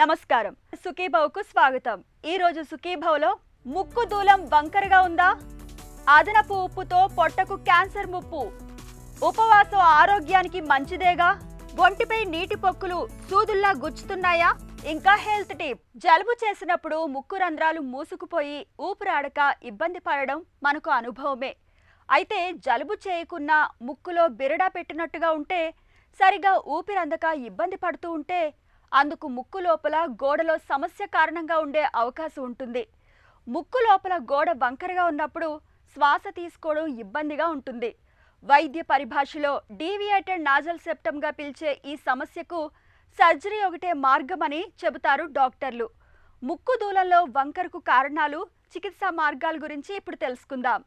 నమస్కారం సుఖీభవకు స్వాగతం। ఈ రోజు సుఖీభవలో ముక్కు దూలం వంకరగా ఉందా? అదనపు ఉప్పుతో పొట్టకు క్యాన్సర్ ముప్పు। ఉపవాసం ఆరోగ్యానికి మంచిదేగా? ఒంటిపై నీటి పొక్కులు సూదుల్లా గుచ్చుతున్నాయా? ఇంకా హెల్త్ టిప్, జలుబు చేసినప్పుడు ముక్కు రంధ్రాలు మూసుకుపోయి ఊపిరాడక ఇబ్బంది పడడం మనకు అనుభవమే। అయితే జలుబు చేయకున్నా ముక్కులో బిరడా పెట్టినట్టుగా ఉంటే, సరిగా ఊపిరందక ఇబ్బంది పడుతూ ఉంటే అందుకు ముక్కు లోపల గోడలో సమస్య కారణంగా ఉండే అవకాశం ఉంటుంది। ముక్కు లోపల గోడ వంకరగా ఉన్నప్పుడు శ్వాస తీసుకోవడం ఇబ్బందిగా ఉంటుంది। వైద్య పరిభాషలో డీవియేటెడ్ నాజల్ సెప్టమ్ గా పిలిచే ఈ సమస్యకు సర్జరీ ఒకటే మార్గమని చెబుతారు డాక్టర్లు। ముక్కు దూలంలో వంకరకు కారణాలు, చికిత్సా మార్గాల గురించి ఇప్పుడు తెలుసుకుందాం।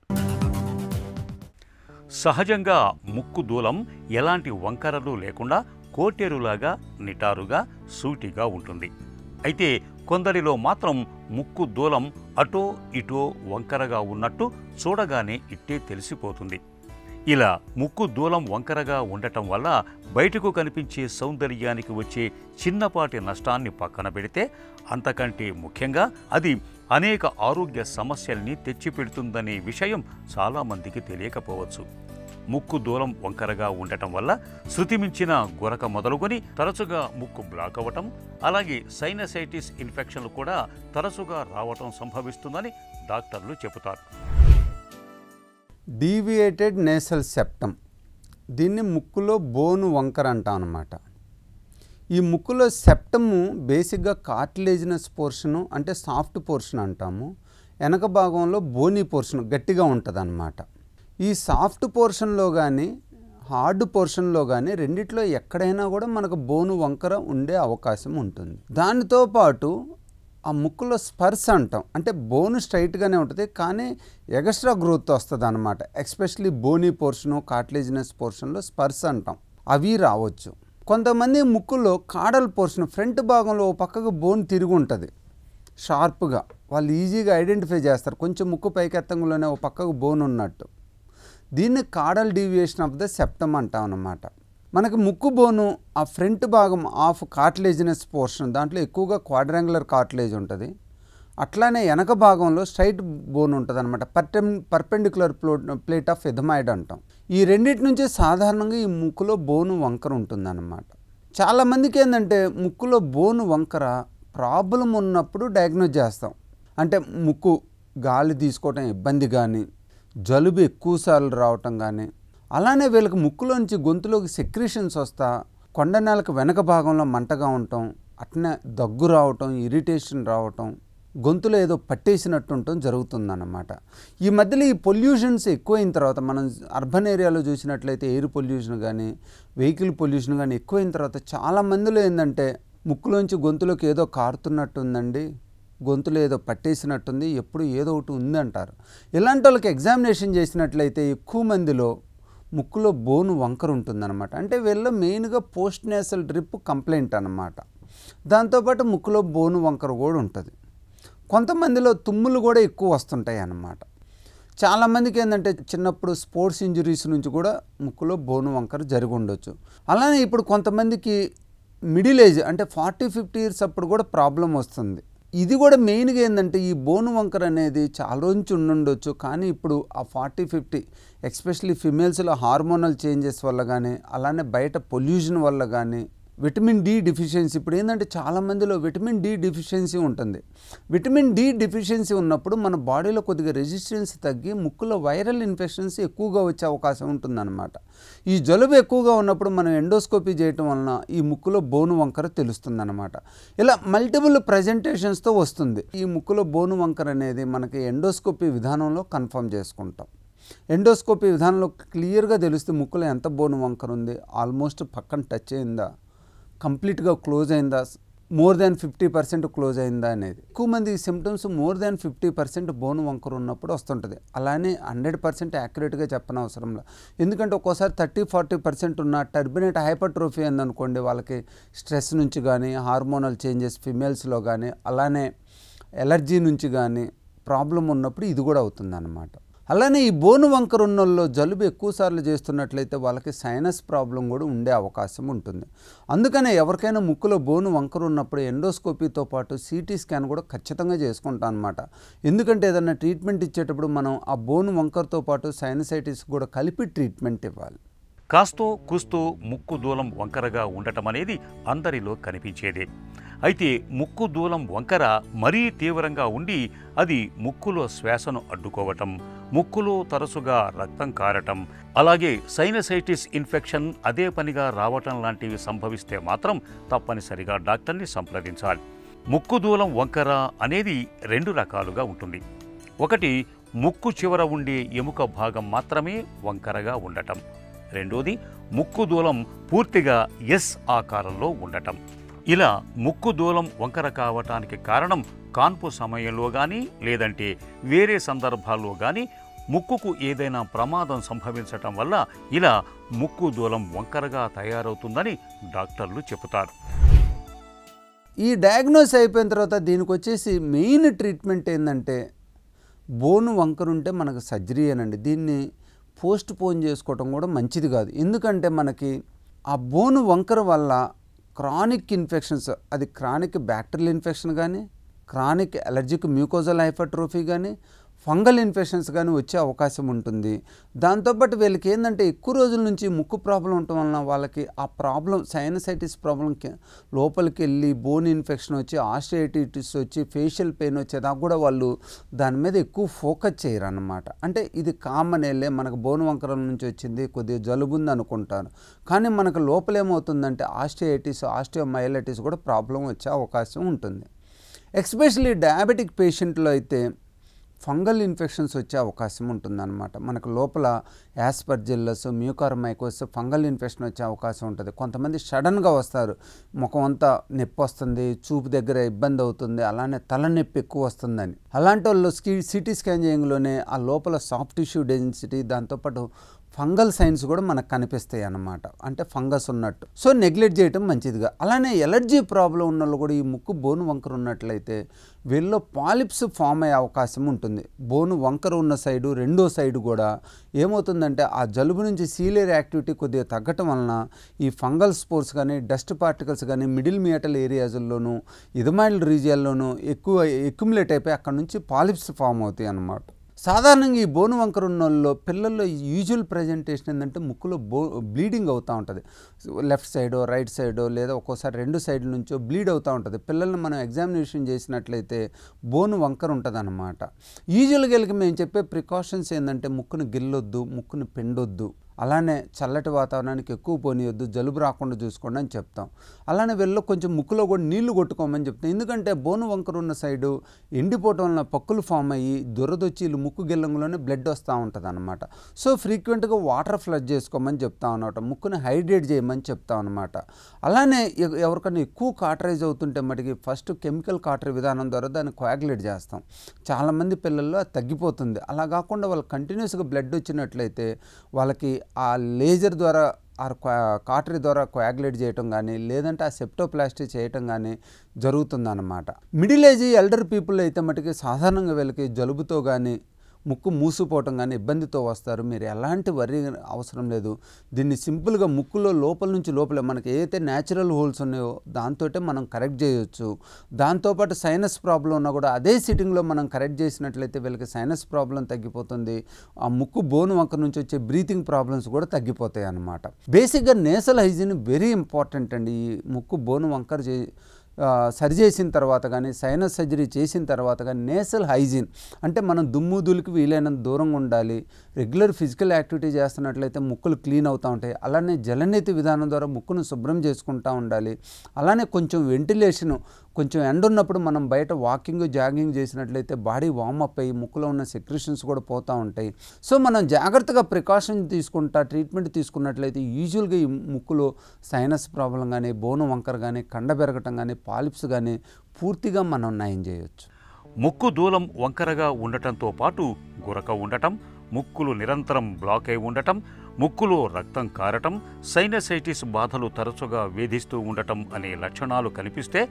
సహజంగా ముక్కు దూలం ఎలాంటి వంకరలు లేకుండా కోటేరులాగా నిటారుగా సూటిగా ఉంటుంది। అయితే కొందరిలో మాత్రం ముక్కు దూలం అటో ఇటో వంకరగా ఉన్నట్టు చూడగానే ఇట్టే తెలిసిపోతుంది। ఇలా ముక్కు దూలం వంకరగా ఉండటం వల్ల బయటకు కనిపించే సౌందర్యానికి వచ్చే చిన్నపాటి నష్టాన్ని పక్కన పెడితే, అంతకంటే ముఖ్యంగా అది అనేక ఆరోగ్య సమస్యల్ని తెచ్చిపెడుతుందనే విషయం చాలామందికి తెలియకపోవచ్చు। ముక్కు దూలం వంకరగా ఉండటం వల్ల శృతిమించిన గురక మొదలుకొని తరచుగా ముక్కు బ్లాక్ అవ్వటం, అలాగే సైనసైటిస్ ఇన్ఫెక్షన్లు కూడా తరచుగా రావటం సంభవిస్తుందని డాక్టర్లు చెబుతారు। డీవియేటెడ్ నేసల్ సెప్టమ్, దీన్ని ముక్కులో బోను వంకర అంటాం అన్నమాట। ఈ ముక్కులో సెప్టము బేసిక్గా కార్టిలేజినస్ పోర్షను, అంటే సాఫ్ట్ పోర్షన్ అంటాము। వెనక భాగంలో బోనీ పోర్షన్ గట్టిగా ఉంటుంది అన్నమాట। ఈ సాఫ్ట్ పోర్షన్లో కానీ హార్డ్ పోర్షన్లో కానీ రెండిట్లో ఎక్కడైనా కూడా మనకు బోను వంకర ఉండే అవకాశం ఉంటుంది। దానితో పాటు ఆ ముక్కులో స్పర్స్ అంటాం, అంటే బోను స్ట్రైట్గానే ఉంటుంది కానీ ఎక్స్ట్రా గ్రోత్ వస్తుంది అన్నమాట। Especially Boney portion, cartilaginous పోర్షన్లో Spurs అంటాం, అవి రావచ్చు। కొంతమంది ముక్కులో కాడల్ పోర్షన్ ఫ్రంట్ భాగంలో ఓ పక్కకు బోన్ తిరిగి ఉంటుంది షార్ప్గా, వాళ్ళు ఈజీగా ఐడెంటిఫై చేస్తారు కొంచెం ముక్కు పైకెత్తంలోనే ఓ పక్కకు బోన్ ఉన్నట్టు। దీన్ని caudal deviation of the septum అంటాం అన్నమాట। మనకి ముక్కు బోను ఆ ఫ్రంట్ భాగం ఆఫ్ కార్టిలేజినస్ పోర్షన్, దాంట్లో ఎక్కువగా క్వాడ్రాంగులర్ కార్టిలేజ్ ఉంటుంది। అట్లానే వెనక భాగంలో స్ట్రైట్ బోన్ ఉంటుంది అనమాట, పర్పెండిక్యులర్ ప్లేట్ ఆఫ్ ఎథమాయిడ్ అంటాం। ఈ రెండింటి నుంచి సాధారణంగా ఈ ముక్కులో బోను వంకర ఉంటుందన్నమాట। చాలామందికి ఏంటంటే ముక్కులో బోను వంకర ప్రాబ్లం ఉన్నప్పుడు డయాగ్నోజ్ చేస్తాం, అంటే ముక్కు గాలి తీసుకోవటం ఇబ్బంది కానీ, జలుబు ఎక్కువసార్లు రావటం కానీ, అలానే వీళ్ళకి ముక్కులోంచి గొంతులోకి సెక్రీషన్స్ వస్తా, కొండనేలకు వెనక భాగంలో మంటగా ఉండటం, అట్నే దగ్గు రావటం, ఇరిటేషన్ రావటం, గొంతులో ఏదో పట్టేసినట్టు ఉండటం జరుగుతుందన్నమాట। ఈ మధ్యలో ఈ పొల్యూషన్స్ ఎక్కువైన తర్వాత, మనం అర్బన్ ఏరియాలో చూసినట్లయితే ఎయిర్ పొల్యూషన్ కానీ వెహికల్ పొల్యూషన్ కానీ ఎక్కువైన తర్వాత చాలామందిలో ఏంటంటే ముక్కులోంచి గొంతులోకి ఏదో కారుతున్నట్టు ఉందండి, గొంతులో ఏదో పట్టేసినట్టుంది, ఎప్పుడు ఏదో ఒకటి ఉందంటారు। ఇలాంటి వాళ్ళకి ఎగ్జామినేషన్ చేసినట్లయితే ఎక్కువ మందిలో ముక్కులో బోను వంకర ఉంటుందన్నమాట। అంటే వీళ్ళ మెయిన్గా పోస్ట్ నేసల్ డ్రిప్ కంప్లైంట్ అన్నమాట। దాంతోపాటు ముక్కులో బోను వంకర కూడా ఉంటుంది। కొంతమందిలో తుమ్ములు కూడా ఎక్కువ వస్తుంటాయి అన్నమాట। చాలామందికి ఏంటంటే చిన్నప్పుడు స్పోర్ట్స్ ఇంజరీస్ నుంచి కూడా ముక్కులో బోను వంకర జరిగి ఉండొచ్చు। అలానే ఇప్పుడు కొంతమందికి మిడిల్ ఏజ్, అంటే 40-50 ఇయర్స్ అప్పుడు కూడా ప్రాబ్లం వస్తుంది। ఇది కూడా మెయిన్గా ఏంటంటే ఈ బోను వంకర అనేది చాలా రోజు నుంచి ఉండుండొచ్చు, కానీ ఇప్పుడు ఆ 40-50 ఎస్పెషలీ ఫిమేల్స్లో హార్మోనల్ చేంజెస్ వల్ల కానీ, అలానే బయట పొల్యూషన్ వల్ల కానీ, విటమిన్ డి డెఫిషియన్సీ, ఇప్పుడు ఏంటంటే చాలామందిలో విటమిన్ డి డెఫిషియన్సీ ఉంటుంది। విటమిన్ డి డెఫిషియన్సీ ఉన్నప్పుడు మన బాడీలో కొద్దిగా రెసిస్టెన్స్ తగ్గి ముక్కులో వైరల్ ఇన్ఫెక్షన్స్ ఎక్కువగా వచ్చే అవకాశం ఉంటుందన్నమాట। ఈ జలుబు ఎక్కువగా ఉన్నప్పుడు మనం ఎండోస్కోపీ చేయటం వలన ఈ ముక్కులో బోను వంకర తెలుస్తుందన్నమాట। ఇలా మల్టిపుల్ ప్రజెంటేషన్స్తో వస్తుంది। ఈ ముక్కులో బోను వంకర అనేది మనకి ఎండోస్కోపీ విధానంలో కన్ఫర్మ్ చేసుకుంటాం। ఎండోస్కోపీ విధానంలో క్లియర్గా తెలుస్తుంది ముక్కులో ఎంత బోను వంకర ఉంది, ఆల్మోస్ట్ పక్కన టచ్ అయిందా, కంప్లీట్గా క్లోజ్ అయిందా, మోర్ దాన్ 50% క్లోజ్ అయిందా అనేది। ఎక్కువ మంది సిమ్టమ్స్ మోర్ దాన్ 50% బోను వంకర ఉన్నప్పుడు వస్తుంటుంది। అలానే 100% యాక్యురేట్గా చెప్పనవసరం లేదు, ఎందుకంటే ఒక్కోసారి 30-40% ఉన్న టర్బినేట్ హైపర్ట్రోఫీ ఉందనుకోండి, వాళ్ళకి స్ట్రెస్ నుంచి కానీ, హార్మోనల్ చేంజెస్ ఫిమేల్స్లో కానీ, అలానే ఎలర్జీ నుంచి కానీ ప్రాబ్లం ఉన్నప్పుడు ఇది కూడా అవుతుందన్నమాట। అలానే ఈ బోను వంకర ఉన్నోళ్ళలో జలుబు ఎక్కువసార్లు చేస్తున్నట్లయితే వాళ్ళకి సైనస్ ప్రాబ్లం కూడా ఉండే అవకాశం ఉంటుంది. అందుకనే ఎవరికైనా ముక్కులో బోను వంకర ఉన్నప్పుడు ఎండోస్కోపీతో పాటు సిటీ స్కాన్ కూడా ఖచ్చితంగా చేసుకుంటాం అనమాట. ఎందుకంటే ఏదైనా ట్రీట్మెంట్ ఇచ్చేటప్పుడు మనం ఆ బోను వంకరతో పాటు సైనసైటిస్ కూడా కలిపి ట్రీట్మెంట్ ఇవ్వాలి. కాస్తో కూస్తో ముక్కు దూలం వంకరగా ఉండటం అనేది అందరిలో కనిపించేదే. అయితే ముక్కు దూలం వంకర మరీ తీవ్రంగా ఉండి అది ముక్కులో శ్వాసను అడ్డుకోవటం, ముక్కులో తరచుగా రక్తం కారటం, అలాగే సైనసైటిస్ ఇన్ఫెక్షన్ అదే పనిగా రావటం లాంటివి సంభవిస్తే మాత్రం తప్పనిసరిగా డాక్టర్ని సంప్రదించాలి. ముక్కు దూలం వంకర అనేది 2 రకాలుగా ఉంటుంది. ఒకటి, ముక్కు చివర ఉండే ఎముక భాగం మాత్రమే వంకరగా ఉండటం. రెండోది, ముక్కు దూలం పూర్తిగా ఎస్ ఆకారంలో ఉండటం. ఇలా ముక్కు దూలం వంకర కావటానికి కారణం కాన్పు సమయంలో కానీ లేదంటే వేరే సందర్భాల్లో కానీ ముక్కుకు ఏదైనా ప్రమాదం సంభవించటం వల్ల ఇలా ముక్కు దూలం వంకరగా తయారవుతుందని డాక్టర్లు చెబుతారు. ఈ డయాగ్నోస్ అయిపోయిన తర్వాత దీనికి వచ్చేసి మెయిన్ ట్రీట్మెంట్ ఏంటంటే బోను వంకర ఉంటే మనకు సర్జరీ అనండి. దీన్ని పోస్ట్ పోన్ చేసుకోవటం కూడా మంచిది కాదు. ఎందుకంటే మనకి ఆ బోను వంకర వల్ల క్రానిక్ ఇన్ఫెక్షన్స్, అది క్రానిక్ బ్యాక్టీరియల్ ఇన్ఫెక్షన్ కానీ, క్రానిక్ అలర్జిక్ మ్యూకోజల్ హైపర్ట్రోఫీ కానీ, ఫంగల్ ఇన్ఫెక్షన్స్ కానీ వచ్చే అవకాశం ఉంటుంది. దాంతోపాటు వీళ్ళకి ఏంటంటే ఎక్కువ రోజుల నుంచి ముక్కు ప్రాబ్లం ఉండటం వలన వాళ్ళకి ఆ ప్రాబ్లం సైనసైటిస్ ప్రాబ్లం లోపలికి వెళ్ళి బోన్ ఇన్ఫెక్షన్ వచ్చి ఆస్టియోఐటిస్ వచ్చి ఫేషియల్ పెయిన్ వచ్చేదాకా కూడా వాళ్ళు దాని మీద ఎక్కువ ఫోకస్ చేయరు అన్నమాట. అంటే ఇది కామన్ వెళ్ళే మనకు బోన్ వంకరం నుంచి వచ్చింది, కొద్దిగా జలుబు ఉంది అనుకుంటారు. కానీ మనకు లోపల ఏమవుతుందంటే ఆస్టియోఐటిస్, ఆస్టియోమైలైటిస్ కూడా ప్రాబ్లం వచ్చే అవకాశం ఉంటుంది. ఎస్పెషల్లీ డయాబెటిక్ పేషెంట్లో అయితే ఫంగల్ ఇన్ఫెక్షన్స్ వచ్చే అవకాశం ఉంటుందన్నమాట. మనకు లోపల యాస్పర్జిల్లస్, మ్యూకార్మైకోస్ ఫంగల్ ఇన్ఫెక్షన్ వచ్చే అవకాశం ఉంటుంది. కొంతమంది సడన్గా వస్తారు, ముఖం అంతా నొప్పి వస్తుంది, చూపు దగ్గర ఇబ్బంది అవుతుంది, అలానే తలనొప్పి ఎక్కువ వస్తుందని. అలాంటి వాళ్ళు సిటీ స్కాన్ చేయంలోనే ఆ లోపల సాఫ్ట్ టిష్యూ డెన్సిటీ, దాంతోపాటు ఫంగల్ సైన్స్ కూడా మనకు కనిపిస్తాయి అన్నమాట. అంటే ఫంగస్ ఉన్నట్టు. సో నెగ్లెక్ట్ చేయటం మంచిదిగా. అలానే ఎలర్జీ ప్రాబ్లం ఉన్న వాళ్ళు కూడా ఈ ముక్కు బోను వంకర ఉన్నట్లయితే వీళ్ళలో పాలిప్స్ ఫామ్ అయ్యే అవకాశం ఉంటుంది. బోను వంకర ఉన్న సైడు, రెండో సైడు కూడా ఏమవుతుందంటే ఆ జలుబు నుంచి సీలియర్ యాక్టివిటీ కొద్దిగా తగ్గటం వలన ఈ ఫంగల్ స్పోర్స్ కానీ, డస్ట్ పార్టికల్స్ కానీ మిడిల్ మియాటల్ ఏరియాస్లోనూ, ఇథమైల్ రీజియన్లోనూ ఎక్కువ ఎక్యుములేట్ అయిపోయి అక్కడ నుంచి పాలిప్స్ ఫామ్ అవుతాయి అన్నమాట. సాధారణంగా ఈ బోను వంకర ఉన్న వాళ్ళలో పిల్లల్లో యూజువల్ ప్రజెంటేషన్ ఏంటంటే ముక్కులో బ్లీడింగ్ అవుతూ ఉంటుంది. లెఫ్ట్ సైడో రైట్ సైడో లేదా ఒక్కోసారి 2 సైడ్ల నుంచో బ్లీడ్ అవుతూ ఉంటుంది. పిల్లల్ని మనం ఎగ్జామినేషన్ చేసినట్లయితే బోను వంకర ఉంటుంది అన్నమాట. యూజువల్గా వీళ్ళకి మేము చెప్పే ప్రికాషన్స్ ఏంటంటే ముక్కును గిల్లొద్దు, ముక్కును పిండొద్దు, అలానే చల్లటి వాతావరణానికి ఎక్కువ పోనీయొద్దు, జలుబు రాకుండా చూసుకోండి అని చెప్తాం. అలానే వీళ్ళలో కొంచెం ముక్కులో కూడా నీళ్లు కొట్టుకోమని చెప్తాం. ఎందుకంటే బోను వంకర ఉన్న సైడు ఎండిపోవటం వలన పక్కులు ఫామ్ అయ్యి దురదొచ్చి ముక్కు గిల్లంలోనే బ్లడ్ వస్తూ ఉంటుంది అన్నమాట. సో ఫ్రీక్వెంట్గా వాటర్ ఫ్లష్ చేసుకోమని చెప్తాం అన్నమాట. ముక్కుని హైడ్రేట్ చేయమని చెప్తాం అన్నమాట. అలానే ఎవరికైనా ఎక్కువ కాటరైజ్ అవుతుంటే మటుకి ఫస్ట్ కెమికల్ కాటరీ విధానం ద్వారా దాన్ని కోయాగులేట్ చేస్తాం. చాలామంది పిల్లల్లో అది తగ్గిపోతుంది. అలా కాకుండా వాళ్ళు కంటిన్యూస్గా బ్లడ్ వచ్చినట్లయితే వాళ్ళకి ఆ లేజర్ ద్వారా కాటరీ ద్వారా కోయాగులేట్ చేయటం కానీ లేదంటే ఆ సెప్టోప్లాస్టీ చేయటం కానీ జరుగుతుందన్నమాట. మిడిల్ ఏజ్ ఎల్డర్ పీపుల్ అయితే మటుకి సాధారణంగా వీళ్ళకి జలుబుతో కానీ ముక్కు మూసిపోవటం కానీ ఇబ్బందితో వస్తారు. మీరు ఎలాంటి వరి అవసరం లేదు. దీన్ని సింపుల్గా ముక్కులో లోపల నుంచి లోపలే మనకి ఏదైతే న్యాచురల్ హోల్స్ ఉన్నాయో దాంతో మనం కరెక్ట్ చేయొచ్చు. దాంతోపాటు సైనస్ ప్రాబ్లం ఉన్నా కూడా అదే సిట్టింగ్లో మనం కరెక్ట్ చేసినట్లయితే వీళ్ళకి సైనస్ ప్రాబ్లం తగ్గిపోతుంది. ఆ ముక్కు బోను వంకర నుంచి వచ్చే బ్రీతింగ్ ప్రాబ్లమ్స్ కూడా తగ్గిపోతాయి అన్నమాట. బేసిక్గా నేసల్ హైజీన్ వెరీ ఇంపార్టెంట్ అండి. ఈ ముక్కు బోను వంకర సరి చేసిన తర్వాత కానీ సైనస్ సర్జరీ చేసిన తర్వాత కానీ నేసల్ హైజీన్ అంటే మనం దుమ్ము దులికి వీలైనంత దూరంగా ఉండాలి. రెగ్యులర్ ఫిజికల్ యాక్టివిటీ చేస్తున్నట్లయితే ముక్కులు క్లీన్ అవుతూ ఉంటాయి. అలానే జలనీతి విధానం ద్వారా ముక్కును శుభ్రం చేసుకుంటూ ఉండాలి. అలానే కొంచెం వెంటిలేషను, కొంచెం ఎండ ఉన్నప్పుడు మనం బయట వాకింగ్ జాగింగ్ చేసినట్లయితే బాడీ వార్మప్ అయ్యి ముక్కులో ఉన్న సెక్రెషన్స్ కూడా పోతూ ఉంటాయి. సో మనం జాగ్రత్తగా ప్రికాషన్ తీసుకుంటా ట్రీట్మెంట్ తీసుకున్నట్లయితే యూజువల్గా ఈ ముక్కులో సైనస్ ప్రాబ్లం కానీ బోను వంకర కానీ కండ పెరగటం కానీ పాలిప్స్ కానీ పూర్తిగా మనం నయం చేయొచ్చు. ముక్కు దూలం వంకరగా ఉండటంతో పాటు గురక ఉండటం, ముక్కులు నిరంతరం బ్లాక్ అయి ఉండటం, ముక్కులో రక్తం కారటం, సైనసైటిస్ బాధలు తరచుగా వేధిస్తూ ఉండటం అనే లక్షణాలు కనిపిస్తే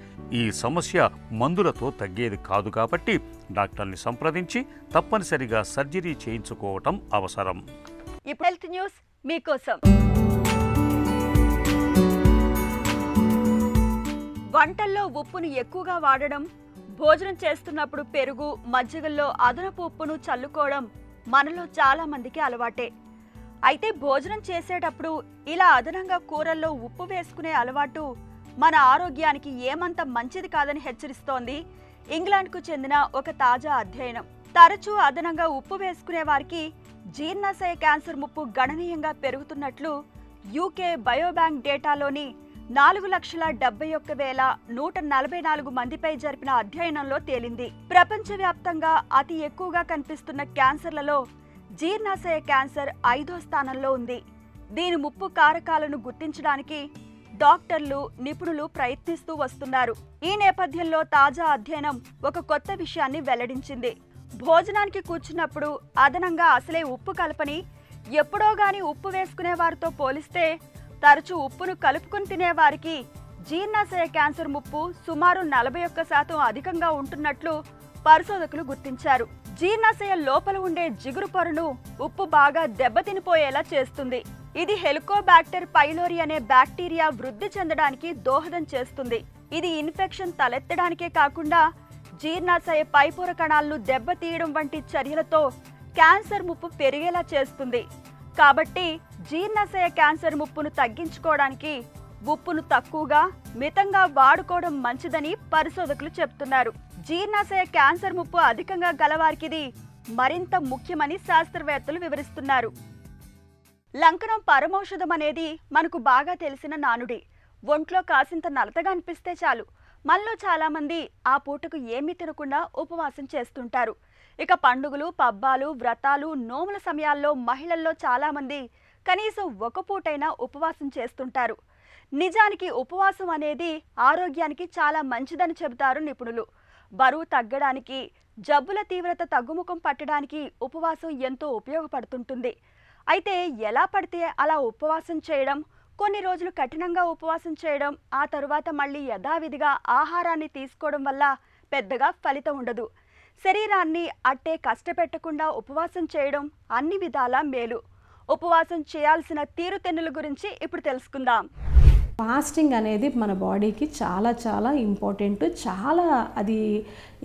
ఈ సమస్య మందులతో తగ్గేది కాదు కాబట్టి డాక్టర్ని సంప్రదించి తప్పనిసరిగా సర్జరీ చేయించుకోవటం అవసరం. ఇప్పుడు హెల్త్ న్యూస్ మీకోసం. వంటల్లో ఉప్పును ఎక్కువగా వాడడం, భోజనం చేస్తున్నప్పుడు పెరుగు, మజ్జిగల్లో అదనపు ఉప్పును చల్లుకోవడం మనలో చాలా మందికి అలవాటే. అయితే భోజనం చేసేటప్పుడు ఇలా అదనంగా కూరల్లో ఉప్పు వేసుకునే అలవాటు మన ఆరోగ్యానికి ఏమంత మంచిది కాదని హెచ్చరిస్తోంది ఇంగ్లాండ్కు చెందిన ఒక తాజా అధ్యయనం. తరచూ అదనంగా ఉప్పు వేసుకునే వారికి జీర్ణాశయ క్యాన్సర్ ముప్పు గణనీయంగా పెరుగుతున్నట్లు యూకే బయోబ్యాంక్ డేటాలోని 4,71,144 మందిపై జరిపిన అధ్యయనంలో తేలింది. ప్రపంచవ్యాప్తంగా అతి ఎక్కువగా కనిపిస్తున్న క్యాన్సర్లలో జీర్ణాశయ క్యాన్సర్ 5వ స్థానంలో ఉంది. దీని ముప్పు కారకాలను గుర్తించడానికి డాక్టర్లు, నిపుణులు ప్రయత్నిస్తూ వస్తున్నారు. ఈ నేపథ్యంలో తాజా అధ్యయనం ఒక కొత్త విషయాన్ని వెల్లడించింది. భోజనానికి కూర్చున్నప్పుడు అదనంగా అసలే ఉప్పు కలపని ఎప్పుడో గాని ఉప్పు వేసుకునే వారితో పోలిస్తే తరచూ ఉప్పును కలుపుకుని తినేవారికి జీర్ణాశయ క్యాన్సర్ ముప్పు సుమారు 41% అధికంగా ఉంటున్నట్లు పరిశోధకులు గుర్తించారు. జీర్ణాశయ లోపల ఉండే జిగురు పొరను ఉప్పు బాగా దెబ్బతినిపోయేలా చేస్తుంది. ఇది హెలికోబాక్టర్ పైలోరి అనే బ్యాక్టీరియా వృద్ధి చెందడానికి దోహదం చేస్తుంది. ఇది ఇన్ఫెక్షన్ తలెత్తడానికే కాకుండా జీర్ణాశయ పైపొర కణాలను దెబ్బతీయడం వంటి చర్యలతో క్యాన్సర్ ముప్పు పెరిగేలా చేస్తుంది. కాబట్టి జీర్ణాశయ క్యాన్సర్ ముప్పును తగ్గించుకోవడానికి ఉప్పును తక్కువగా, మితంగా వాడుకోవడం మంచిదని పరిశోధకులు చెప్తున్నారు. జీర్ణాశయ క్యాన్సర్ ముప్పు అధికంగా గలవారికిది మరింత ముఖ్యమని శాస్త్రవేత్తలు వివరిస్తున్నారు. లంకనం పరమౌషధం అనేది మనకు బాగా తెలిసిన నానుడి. ఒంట్లో కాసింత నలతగా అనిపిస్తే చాలు మనలో చాలా మంది ఆ పూటకు ఏమీ తినకుండా ఉపవాసం చేస్తుంటారు. ఇక పండుగలు, పబ్బాలు, వ్రతాలు, నోముల సమయాల్లో మహిళల్లో చాలా మంది కనీసం ఒక పూటైనా ఉపవాసం చేస్తుంటారు. నిజానికి ఉపవాసం అనేది ఆరోగ్యానికి చాలా మంచిదని చెబుతారు నిపుణులు. బరువు తగ్గడానికి, జబ్బుల తీవ్రత తగ్గుముఖం పట్టడానికి ఉపవాసం ఎంతో ఉపయోగపడుతుంటుంది. అయితే ఎలా పడితే అలా ఉపవాసం చేయడం, కొన్ని రోజులు కఠినంగా ఉపవాసం చేయడం, ఆ తరువాత మళ్ళీ యథావిధిగా ఆహారాన్ని తీసుకోవడం వల్ల పెద్దగా ఫలితం ఉండదు. శరీరాన్ని అట్టే కష్టపెట్టకుండా ఉపవాసం చేయడం అన్ని విధాలా మేలు. ఉపవాసం చేయాల్సిన తీరుతెన్నుల గురించి ఇప్పుడు తెలుసుకుందాం. ఫాస్టింగ్ అనేది మన బాడీకి చాలా చాలా ఇంపార్టెంట్. చాలా అది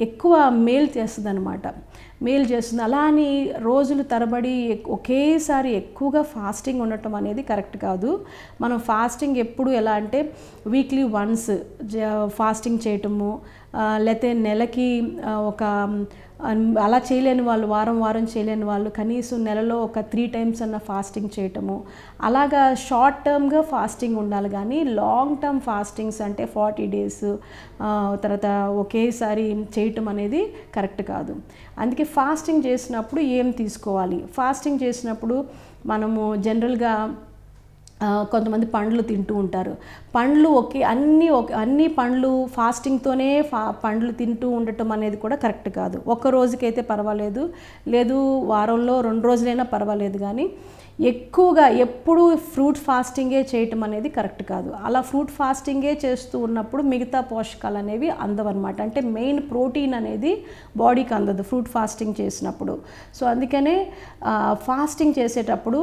ఎక్కువ మేలు చేస్తుంది అనమాట. మేలు చేస్తుంది. అలా అని రోజులు తరబడి ఒకేసారి ఎక్కువగా ఫాస్టింగ్ ఉండటం అనేది కరెక్ట్ కాదు. మనం ఫాస్టింగ్ ఎప్పుడు ఎలా అంటే వీక్లీ వన్స్ ఫాస్టింగ్ చేయటము, లేకపోతే నెలకి ఒక అలా చేయలేని వాళ్ళు, వారం చేయలేని వాళ్ళు కనీసం నెలలో ఒక 3 times అన్న ఫాస్టింగ్ చేయటము, అలాగా షార్ట్ టర్మ్గా ఫాస్టింగ్ ఉండాలి. కానీ లాంగ్ టర్మ్ ఫాస్టింగ్స్ అంటే 40 days తర్వాత ఒకేసారి చేయటం అనేది కరెక్ట్ కాదు. అందుకే ఫాస్టింగ్ చేసినప్పుడు ఏం తీసుకోవాలి? ఫాస్టింగ్ చేసినప్పుడు మనము జనరల్గా కొంతమంది పండ్లు తింటూ ఉంటారు. పండ్లు అన్ని పండ్లు ఫాస్టింగ్తోనే పండ్లు తింటూ ఉండటం అనేది కూడా కరెక్ట్ కాదు. ఒక్క రోజుకైతే పర్వాలేదు, లేదు వారంలో 2 రోజులైనా పర్వాలేదు. కానీ ఎక్కువగా ఎప్పుడు ఫ్రూట్ ఫాస్టింగే చేయటం అనేది కరెక్ట్ కాదు. అలా ఫ్రూట్ ఫాస్టింగే చేస్తూ ఉన్నప్పుడు మిగతా పోషకాలు అనేవి అందవన్నమాట. అంటే మెయిన్ ప్రోటీన్ అనేది బాడీకి అందదు ఫ్రూట్ ఫాస్టింగ్ చేసినప్పుడు. సో అందుకనే ఫాస్టింగ్ చేసేటప్పుడు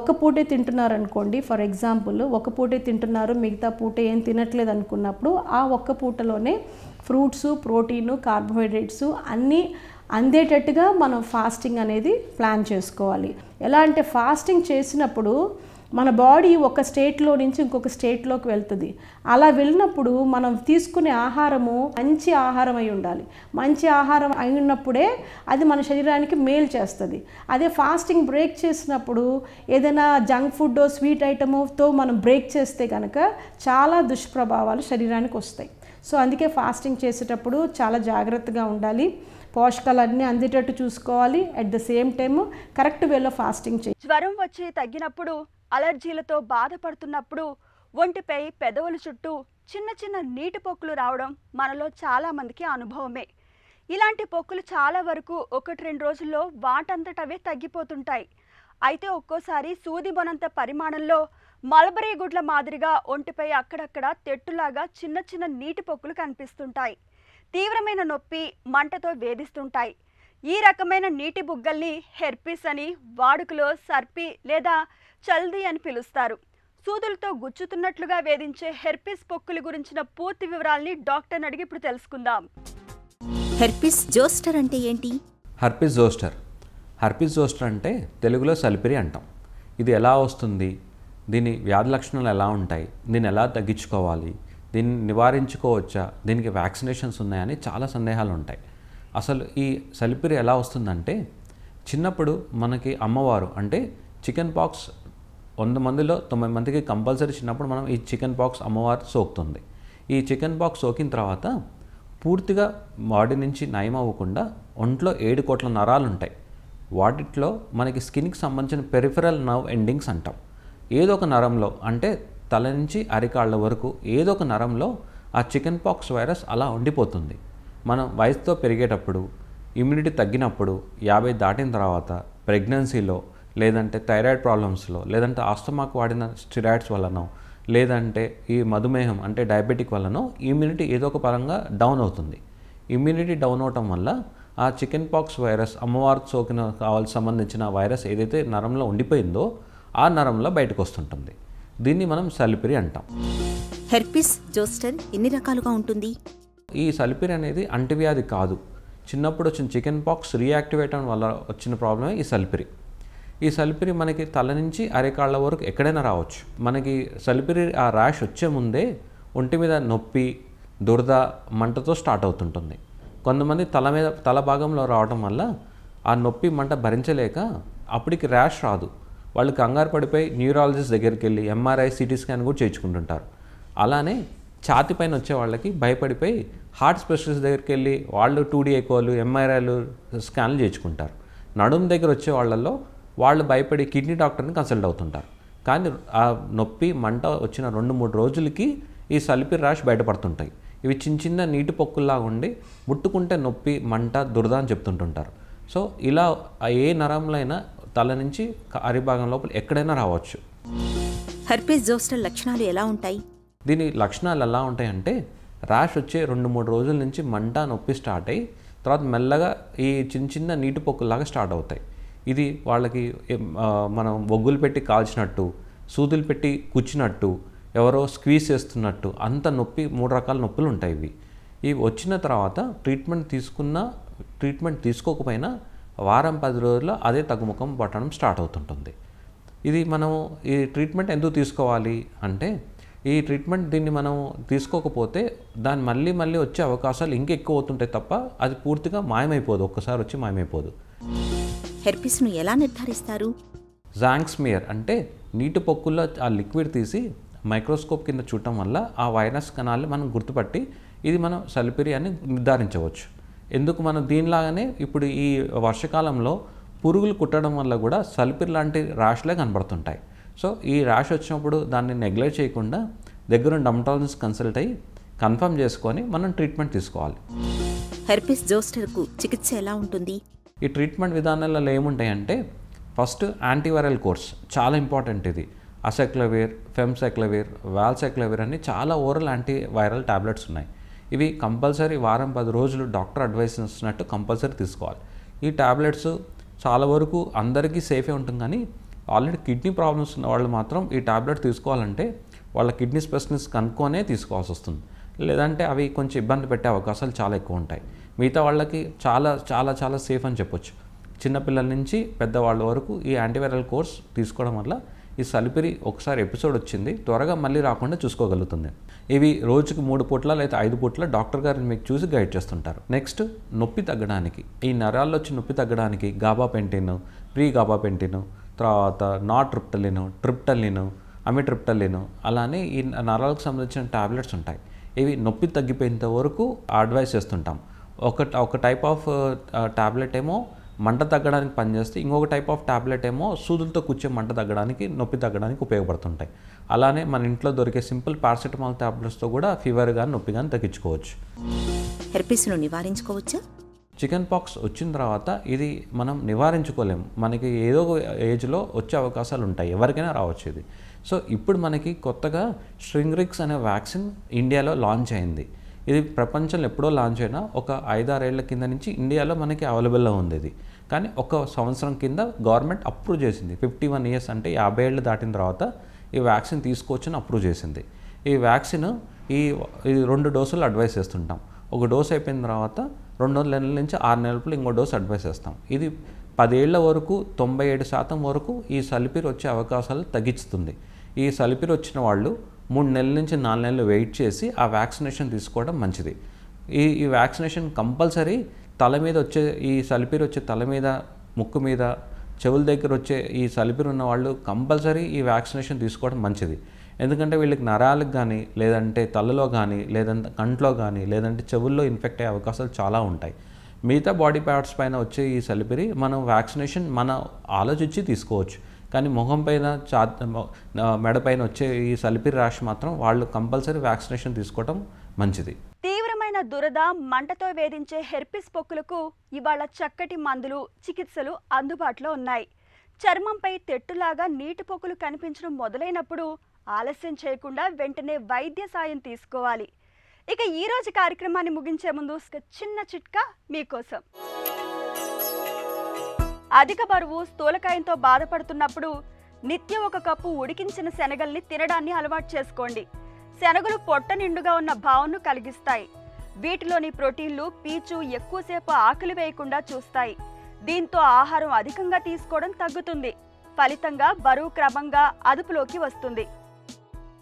ఒక పూటే తింటున్నారు అనుకోండి, ఫర్ ఎగ్జాంపుల్ ఒక పూటే తింటున్నారు, మిగతా పూట ఏం తినట్లేదు అనుకున్నప్పుడు ఆ ఒక్క పూటలోనే ఫ్రూట్స్, ప్రోటీను, కార్బోహైడ్రేట్స్ అన్నీ అందేటట్టుగా మనం ఫాస్టింగ్ అనేది ప్లాన్ చేసుకోవాలి. ఎలా అంటే ఫాస్టింగ్ చేసినప్పుడు మన బాడీ ఒక స్టేట్లో నుంచి ఇంకొక స్టేట్లోకి వెళ్తుంది. అలా వెళ్ళినప్పుడు మనం తీసుకునే ఆహారము మంచి ఆహారం అయి ఉండాలి. మంచి ఆహారం అయి ఉన్నప్పుడే అది మన శరీరానికి మేలు చేస్తుంది. అదే ఫాస్టింగ్ బ్రేక్ చేసినప్పుడు ఏదైనా జంక్ ఫుడ్, స్వీట్ ఐటమ్తో మనం బ్రేక్ చేస్తే కనుక చాలా దుష్ప్రభావాలు శరీరానికి వస్తాయి. సో అందుకే ఫాస్టింగ్ చేసేటప్పుడు చాలా జాగ్రత్తగా ఉండాలి. పోషకాలన్నీ అందేటట్టు చూసుకోవాలి. At the same time correct వేలో ఫాస్టింగ్ చేయాలి. జ్వరం వచ్చి తగ్గినప్పుడు, అలర్జీలతో బాధపడుతున్నప్పుడు ఒంటిపై, పెదవుల చుట్టూ చిన్న చిన్న నీటి పొక్కులు రావడం మనలో చాలా మందికి అనుభవమే. ఇలాంటి పొక్కులు చాలా వరకు 1-2 రోజుల్లో వాటంతటవే తగ్గిపోతుంటాయి. అయితే ఒక్కోసారి సూది బొనంత పరిమాణంలో మల్బరీ గుడ్ల మాదిరిగా ఒంటిపై అక్కడక్కడ తెట్టులాగా చిన్న చిన్న నీటి పొక్కులు కనిపిస్తుంటాయి. తీవ్రమైన నొప్పి, మంటతో వేధిస్తుంటాయి. ఈ రకమైన నీటి బుగ్గల్ని హెర్పిస్ అని, వాడుకలో సర్పి లేదా చల్దీ అని పిలుస్తారు. సూదులతో గుచ్చుతున్నట్లుగా వేధించే హెర్పిస్ పొక్కుల గురించిన పూర్తి వివరాల్ని డాక్టర్ని అడిగి ఇప్పుడు తెలుసుకుందాం. హెర్పిస్ జోస్టర్ అంటే ఏంటి? హెర్పిస్ జోస్టర్ అంటే తెలుగులో సలిపిరి అంటాం. ఇది ఎలా వస్తుంది, దీని వ్యాధి లక్షణాలు ఎలా ఉంటాయి, దీన్ని ఎలా తగ్గించుకోవాలి, దీన్ని నివారించుకోవచ్చా, దీనికి వ్యాక్సినేషన్స్ ఉన్నాయని చాలా సందేహాలు ఉంటాయి. అసలు ఈ సలిపిరి ఎలా వస్తుందంటే, చిన్నప్పుడు మనకి అమ్మవారు అంటే చికెన్ పాక్స్ 100 మందిలో 90 మందికి కంపల్సరీ చిన్నప్పుడు మనం ఈ చికెన్ పాక్స్ అమ్మవారు సోకుతుంది. ఈ చికెన్ పాక్స్ సోకిన తర్వాత పూర్తిగా బాడీ నుంచి నయం అవ్వకుండా ఒంట్లో 7 కోట్ల నరాలు ఉంటాయి. వాటిలో మనకి స్కిన్కి సంబంధించిన పెరిఫెరల్ నర్వ్ ఎండింగ్స్ అంటాం. ఏదో ఒక నరంలో అంటే తల నుంచి అరికాళ్ళ వరకు ఏదో ఒక నరంలో ఆ చికెన్ పాక్స్ వైరస్ అలా ఉండిపోతుంది. మనం వయసుతో పెరిగేటప్పుడు, ఇమ్యూనిటీ తగ్గినప్పుడు, 50 దాటిన తర్వాత, ప్రెగ్నెన్సీలో, లేదంటే థైరాయిడ్ ప్రాబ్లమ్స్లో, లేదంటే ఆస్తమాకు వాడిన స్టిరాయిడ్స్ వల్లనో, లేదంటే ఈ మధుమేహం అంటే డయాబెటిక్ వల్లనో ఇమ్యూనిటీ ఏదో ఒక పరంగా డౌన్ అవుతుంది. ఇమ్యూనిటీ డౌన్ అవటం వల్ల ఆ చికెన్ పాక్స్ వైరస్ అమ్మవారికి సోకిన కావాల్సి సంబంధించిన వైరస్ ఏదైతే నరంలో ఉండిపోయిందో ఆ నరంలో బయటకు వస్తుంటుంది. దీన్ని మనం సలిపిరి అంటాం. హెర్పిస్ జోస్టర్ ఎన్ని రకాలుగా ఉంటుంది? ఈ సలిపిరి అనేది అంటువ్యాధి కాదు. చిన్నప్పుడు వచ్చిన చికెన్ పాక్స్ రీయాక్టివేట్ అవడం వల్ల వచ్చిన ప్రాబ్లమే ఈ సలిపిరి. ఈ సలిపిరి మనకి తల నుంచి అరికాళ్ళ వరకు ఎక్కడైనా రావచ్చు. మనకి సలిపిరి ఆ ర్యాష్ వచ్చే ముందే ఒంటి మీద నొప్పి, దురద, మంటతో స్టార్ట్ అవుతుంటుంది. కొంతమంది తల భాగంలో రావడం వల్ల ఆ నొప్పి, మంట భరించలేక అప్పటికి ర్యాష్ రాదు. వాళ్ళు కంగారు పడిపోయి న్యూరాలజిస్ట్ దగ్గరికి వెళ్ళి ఎంఆర్ఐ, సిటీ స్కాన్ కూడా చేయించుకుంటుంటారు. అలానే ఛాతి పైన వచ్చే వాళ్ళకి భయపడిపోయి హార్ట్ స్పెషలిస్ట్ దగ్గరికి వెళ్ళి వాళ్ళు 2D ఎకోలు, ఎంఆర్ఐలు, స్కాన్లు చేయించుకుంటారు. నడుము దగ్గర వచ్చే వాళ్ళల్లో వాళ్ళు భయపడి కిడ్నీ డాక్టర్ని కన్సల్ట్ అవుతుంటారు. కానీ ఆ నొప్పి, మంట వచ్చిన 2-3 రోజులకి ఈ సలిపిరి ర్యాష్ బయటపడుతుంటాయి. ఇవి చిన్న నీటి పొక్కుల్లాగా ఉండి ముట్టుకుంటే నొప్పి, మంట, దురద అని చెప్తుంటుంటారు. సో ఇలా ఏ నరంలో అయినా తల నుంచి అరిభాగం లోపల ఎక్కడైనా రావచ్చు. హెర్పిస్ జోస్టర్ లక్షణాలు ఎలా ఉంటాయి? దీని లక్షణాలు ఎలా ఉంటాయంటే, ర్యాష్ వచ్చే 2-3 రోజుల నుంచి మంట, నొప్పి స్టార్ట్ అయ్యి తర్వాత మెల్లగా ఈ చిన్న నీటి పొక్కుల్లాగా స్టార్ట్ అవుతాయి. ఇది వాళ్ళకి మనం బొగ్గులు పెట్టి కాల్చినట్టు, సూదులు పెట్టి కుచ్చినట్టు, ఎవరో స్క్వీజ్ చేస్తున్నట్టు అంత నొప్పి, 3 రకాల నొప్పులు ఉంటాయి. ఇవి వచ్చిన తర్వాత ట్రీట్మెంట్ తీసుకోకపోయినా వారం 10 రోజుల్లో అదే తగ్గుముఖం పట్టడం స్టార్ట్ అవుతుంటుంది. ఇది మనం ఈ ట్రీట్మెంట్ ఎందుకు తీసుకోవాలి అంటే, ఈ ట్రీట్మెంట్ దీన్ని మనం తీసుకోకపోతే దాన్ని మళ్ళీ వచ్చే అవకాశాలు ఇంకెక్కువ అవుతుంటాయి తప్ప అది పూర్తిగా మాయమైపోదు, ఒక్కసారి వచ్చి మాయమైపోదు. హెర్పిస్ను ఎలా నిర్ధారిస్తారు? జాంక్స్మియర్ అంటే నీటి పొక్కుల్లో ఆ లిక్విడ్ తీసి మైక్రోస్కోప్ కింద చూడటం వల్ల ఆ వైరస్ కణాలు మనం గుర్తుపట్టి ఇది మనం సలిపిరి అని నిర్ధారించవచ్చు. ఎందుకు మనం దీనిలాగానే ఇప్పుడు ఈ వర్షకాలంలో పురుగులు కుట్టడం వల్ల కూడా సలిపిరి లాంటి ర్యాష్లే కనబడుతుంటాయి. సో ఈ ర్యాష్ వచ్చినప్పుడు దాన్ని నెగ్లెక్ట్ చేయకుండా దగ్గరున్న డర్మటాలజిస్ట్ కన్సల్ట్ అయ్యి కన్ఫర్మ్ చేసుకొని మనం ట్రీట్మెంట్ తీసుకోవాలి. హెర్పిస్ జోస్టర్కు చికిత్స ఎలా ఉంటుంది? ఈ ట్రీట్మెంట్ విధానాలలో ఏముంటాయంటే, ఫస్ట్ యాంటీవైరల్ కోర్స్ చాలా ఇంపార్టెంట్. ఇది అసెక్లవేర్, ఫెమ్సెక్లవేర్, వాల్సెక్లవేర్ అని చాలా ఓరల్ యాంటీవైరల్ టాబ్లెట్స్ ఉన్నాయి. ఇవి కంపల్సరీ వారం 10 రోజులు డాక్టర్ అడ్వైస్ ఇస్తున్నట్టు కంపల్సరీ తీసుకోవాలి. ఈ టాబ్లెట్స్ చాలా వరకు అందరికీ సేఫే ఉంటుంది, కానీ ఆల్రెడీ కిడ్నీ ప్రాబ్లమ్స్ ఉన్న వాళ్ళు మాత్రం ఈ టాబ్లెట్ తీసుకోవాలంటే వాళ్ళ కిడ్నీ స్పెషలిస్ట్ కనుక్కొనే తీసుకోవాల్సి వస్తుంది. లేదంటే అవి కొంచెం ఇబ్బంది పెట్టే అవకాశాలు చాలా ఎక్కువ ఉంటాయి. మిగతా వాళ్ళకి చాలా చాలా చాలా సేఫ్ అని చెప్పొచ్చు. చిన్నపిల్లల నుంచి పెద్దవాళ్ళ వరకు ఈ యాంటీవైరల్ కోర్స్ తీసుకోవడం వల్ల ఈ సలిపిరి ఒకసారి ఎపిసోడ్ వచ్చింది త్వరగా మళ్ళీ రాకుండా చూసుకోగలుగుతుంది. ఇవి రోజుకి 3 పూట్ల లేదా 5 పూట్ల డాక్టర్ గారిని మీకు చూసి గైడ్ చేస్తుంటారు. నెక్స్ట్, నొప్పి తగ్గడానికి, ఈ నరాల్లో వచ్చి నొప్పి తగ్గడానికి గాబాపెంటిన్, ప్రీ గాబాపెంటిన్, తర్వాత ట్రిప్టలిన్, అమిట్రిప్టలిన్, అలానే ఈ నరాలకు సంబంధించిన టాబ్లెట్స్ ఉంటాయి. ఇవి నొప్పి తగ్గిపోయేంత వరకు అడ్వైస్ చేస్తుంటాం. ఒక టైప్ ఆఫ్ టాబ్లెట్ ఏమో మంట తగ్గడానికి పనిచేస్తే, ఇంకొక టైప్ ఆఫ్ టాబ్లెట్ ఏమో సూదులతో కూర్చే మంట తగ్గడానికి, నొప్పి తగ్గడానికి ఉపయోగపడుతుంటాయి. అలానే మన ఇంట్లో దొరికే సింపుల్ పారాసిటమాల్ టాబ్లెట్స్తో కూడా ఫీవర్ కానీ నొప్పి కానీ తగ్గించుకోవచ్చు. హెర్పిస్ను నివారించుకోవచ్చా? చికెన్ పాక్స్ వచ్చిన తర్వాత ఇది మనం నివారించుకోలేము. మనకి ఏదో ఏజ్లో వచ్చే అవకాశాలు ఉంటాయి, ఎవరికైనా రావచ్చు ఇది. సో ఇప్పుడు మనకి కొత్తగా స్ట్రింగ్రిక్స్ అనే వ్యాక్సిన్ ఇండియాలో లాంచ్ అయింది. ఇది ప్రపంచంలో ఎప్పుడో లాంచ్ అయినా ఒక 5-6 ఏళ్ల కింద నుంచి ఇండియాలో మనకి అవైలబుల్లో ఉంది ఇది. కానీ ఒక సంవత్సరం కింద గవర్నమెంట్ అప్రూవ్ చేసింది. 51 ఇయర్స్ అంటే 50 ఏళ్ళు దాటిన తర్వాత ఈ వ్యాక్సిన్ తీసుకోవచ్చని అప్రూవ్ చేసింది. ఈ వ్యాక్సిన్ ఈ 2 డోసులు అడ్వైస్ చేస్తుంటాం. ఒక డోస్ అయిపోయిన తర్వాత 2 నెలల నుంచి 6 నెలలు ఇంకో డోసు అడ్వైస్ చేస్తాం. ఇది 10 ఏళ్ల వరకు 97% వరకు ఈ సలిపిరి వచ్చే అవకాశాలు తగ్గిస్తుంది. ఈ సలిపిరి వచ్చిన వాళ్ళు 3 నెలల నుంచి 4 నెలలు వెయిట్ చేసి ఆ వ్యాక్సినేషన్ తీసుకోవడం మంచిది. ఈ వ్యాక్సినేషన్ కంపల్సరీ తల మీద వచ్చే ఈ సలిపిరి వచ్చే తల మీద, ముక్కు మీద, చెవుల దగ్గర వచ్చే ఈ సలిపిరి ఉన్న వాళ్ళు కంపల్సరీ ఈ వ్యాక్సినేషన్ తీసుకోవడం మంచిది. ఎందుకంటే వీళ్ళకి నరాలకు కానీ, లేదంటే తలలో కానీ, లేదంటే కంట్లో కానీ, లేదంటే చెవుల్లో ఇన్ఫెక్ట్ అయ్యే అవకాశాలు చాలా ఉంటాయి. మిగతా బాడీ పార్ట్స్ పైన వచ్చే ఈ సలిపిరి మనం వ్యాక్సినేషన్ ఆలోచించి తీసుకోవచ్చు. కానీ మొహం పైన, మెడ పైన వచ్చే ఈ సలిపిరి ర్యాష్ మాత్రం వాళ్ళు కంపల్సరీ వ్యాక్సినేషన్ తీసుకోవడం మంచిది. తీవ్రమైన దురద, మంటతో వేధించే హెర్పిస్ పొక్కులకు ఇవాళ చక్కటి మందులు, చికిత్సలు అందుబాటులో ఉన్నాయి. చర్మంపై తెట్టులాగా నీటి పొక్కులు కనిపించడం మొదలైనప్పుడు ఆలస్యం చేయకుండా వెంటనే వైద్య సాయం తీసుకోవాలి. ఇక ఈ రోజు కార్యక్రమాన్ని ముగించే ముందు చిన్న చిట్కా మీకోసం. అధిక బరువు, స్థూలకాయంతో బాధపడుతున్నప్పుడు నిత్యం 1 కప్పు ఉడికించిన శనగల్ని తినడాన్ని అలవాటు చేసుకోండి. శనగలు పొట్ట నిండుగా ఉన్న భావనను కలిగిస్తాయి. వీటిలోని ప్రోటీన్లు, పీచు ఎక్కువసేపు ఆకలి వేయకుండా చూస్తాయి. దీంతో ఆహారం అధికంగా తీసుకోవడం తగ్గుతుంది. ఫలితంగా బరువు క్రమంగా అదుపులోకి వస్తుంది.